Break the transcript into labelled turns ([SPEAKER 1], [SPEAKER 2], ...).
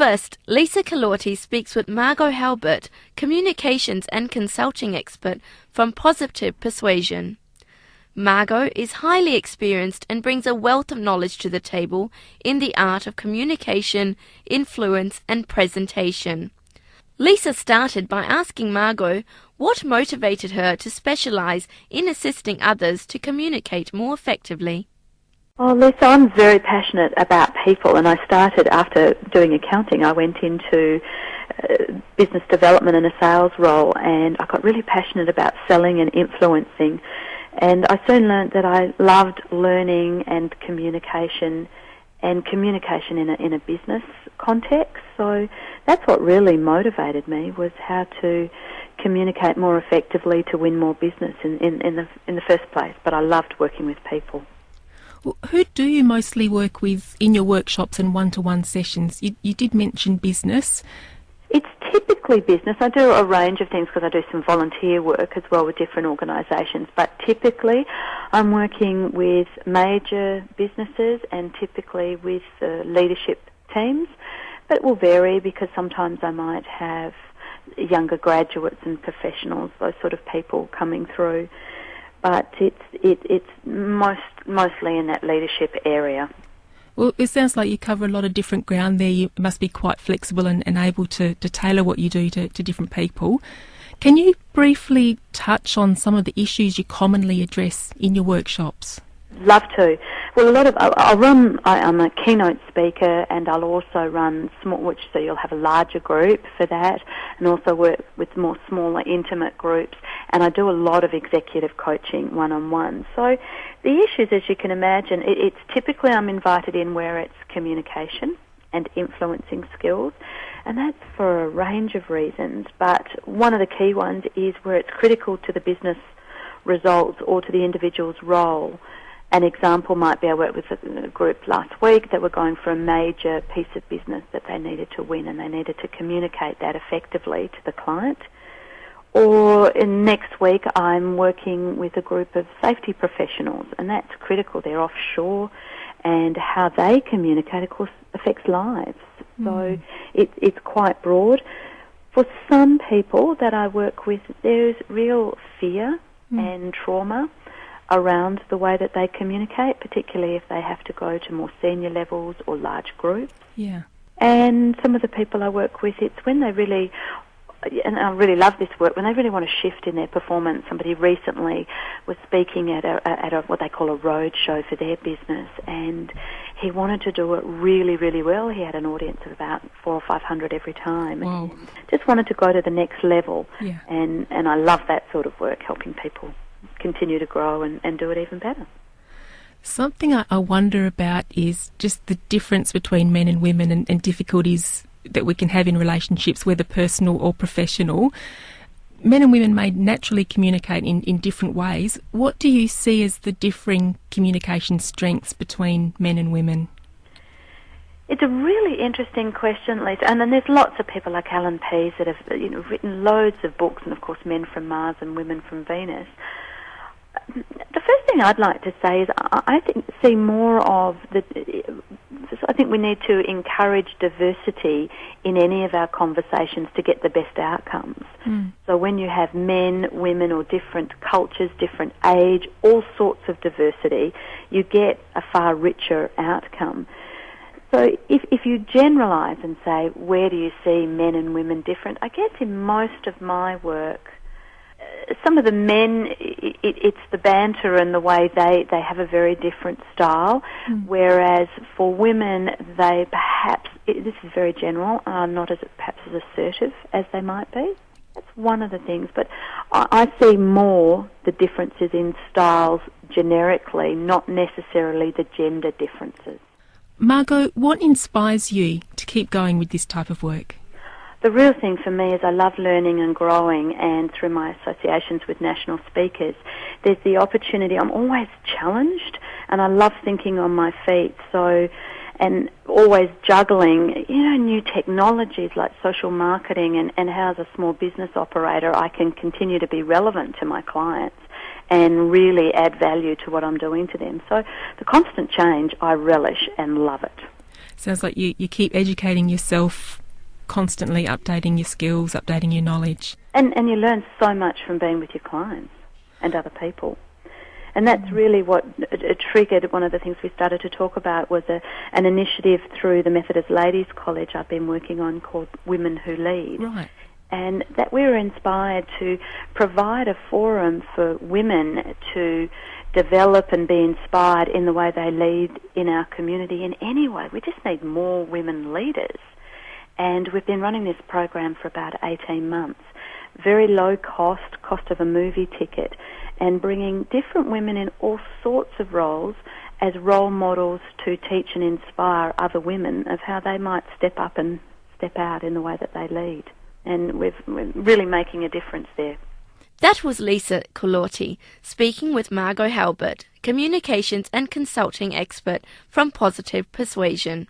[SPEAKER 1] First, Lisa Kalorti speaks with Margot Halbert, communications and consulting expert from Positive Persuasion. Margot is highly experienced and brings a wealth of knowledge to the table in the art of communication, influence and presentation. Lisa started by asking Margot what motivated her to specialise in assisting others to communicate more effectively.
[SPEAKER 2] Oh, Lisa, I'm very passionate about people, and I started after doing accounting. I went into business development and a sales role, and I got really passionate about selling and influencing. And I soon learned that I loved learning and communication in a business context. So that's what really motivated me, was how to communicate more effectively to win more business in the first place. But I loved working with people.
[SPEAKER 3] Well, who do you mostly work with in your workshops and one-to-one sessions? You did mention business.
[SPEAKER 2] It's typically business. I do a range of things because I do some volunteer work as well with different organisations. But typically I'm working with major businesses and typically with leadership teams. But it will vary because sometimes I might have younger graduates and professionals, those sort of people coming through. But it's mostly in that leadership area.
[SPEAKER 3] Well, it sounds like you cover a lot of different ground there. You must be quite flexible and able to tailor what you do to different people. Can you briefly touch on some of the issues you commonly address in your workshops?
[SPEAKER 2] Love to. Well, I'm a keynote speaker, and I'll also run small, so you'll have a larger group for that, and also work with more smaller, intimate groups. And I do a lot of executive coaching one-on-one. So the issues, as you can imagine, it's typically I'm invited in where it's communication and influencing skills, and that's for a range of reasons. But one of the key ones is where it's critical to the business results or to the individual's role. An example might be I worked with a group last week that were going for a major piece of business that they needed to win, and they needed to communicate that effectively to the client. Or next week I'm working with a group of safety professionals, and that's critical. They're offshore, and how they communicate, of course, affects lives. So it's quite broad. For some people that I work with, there's real fear and trauma around the way that they communicate, particularly if they have to go to more senior levels or large groups.
[SPEAKER 3] Yeah.
[SPEAKER 2] And some of the people I work with, it's when they really, and I really love this work, when they really want to shift in their performance. Somebody recently was speaking at a what they call a road show for their business, and he wanted to do it really, really well. He had an audience of about 400 or 500 every time.
[SPEAKER 3] Wow.
[SPEAKER 2] And just wanted to go to the next level.
[SPEAKER 3] Yeah.
[SPEAKER 2] And I love that sort of work, helping people continue to grow and do it even better.
[SPEAKER 3] Something I wonder about is just the difference between men and women and difficulties that we can have in relationships, whether personal or professional. Men and women may naturally communicate in different ways. What do you see as the differing communication strengths between men and women?
[SPEAKER 2] It's a really interesting question, Lisa. And then there's lots of people like Alan Pease that have written loads of books, and of course Men from Mars and Women from Venus. The first thing I'd like to say is I think we need to encourage diversity in any of our conversations to get the best outcomes. So when you have men, women, or different cultures, different age, all sorts of diversity, you get a far richer outcome. So if you generalise and say, where do you see men and women different? I guess in most of my work, some of the men, it's the banter and the way they have a very different style, whereas for women, they perhaps, this is very general, are not perhaps as assertive as they might be. That's one of the things, but I see more the differences in styles generically, not necessarily the gender differences.
[SPEAKER 3] Margot, what inspires you to keep going with this type of work?
[SPEAKER 2] The real thing for me is I love learning and growing, and through my associations with national speakers, there's the opportunity. I'm always challenged, and I love thinking on my feet. So, and always juggling, new technologies like social marketing and how as a small business operator I can continue to be relevant to my clients and really add value to what I'm doing to them. So the constant change I relish and love it.
[SPEAKER 3] Sounds like you keep educating yourself constantly updating your skills, updating your knowledge.
[SPEAKER 2] And you learn so much from being with your clients and other people. And that's really what it triggered. One of the things we started to talk about was an initiative through the Methodist Ladies College I've been working on called Women Who Lead.
[SPEAKER 3] Right.
[SPEAKER 2] And that we were inspired to provide a forum for women to develop and be inspired in the way they lead in our community in any way. We just need more women leaders. And we've been running this program for about 18 months. Very low cost of a movie ticket, and bringing different women in all sorts of roles as role models to teach and inspire other women of how they might step up and step out in the way that they lead. And we're really making a difference there.
[SPEAKER 1] That was Lisa Colorti speaking with Margot Halbert, communications and consulting expert from Positive Persuasion.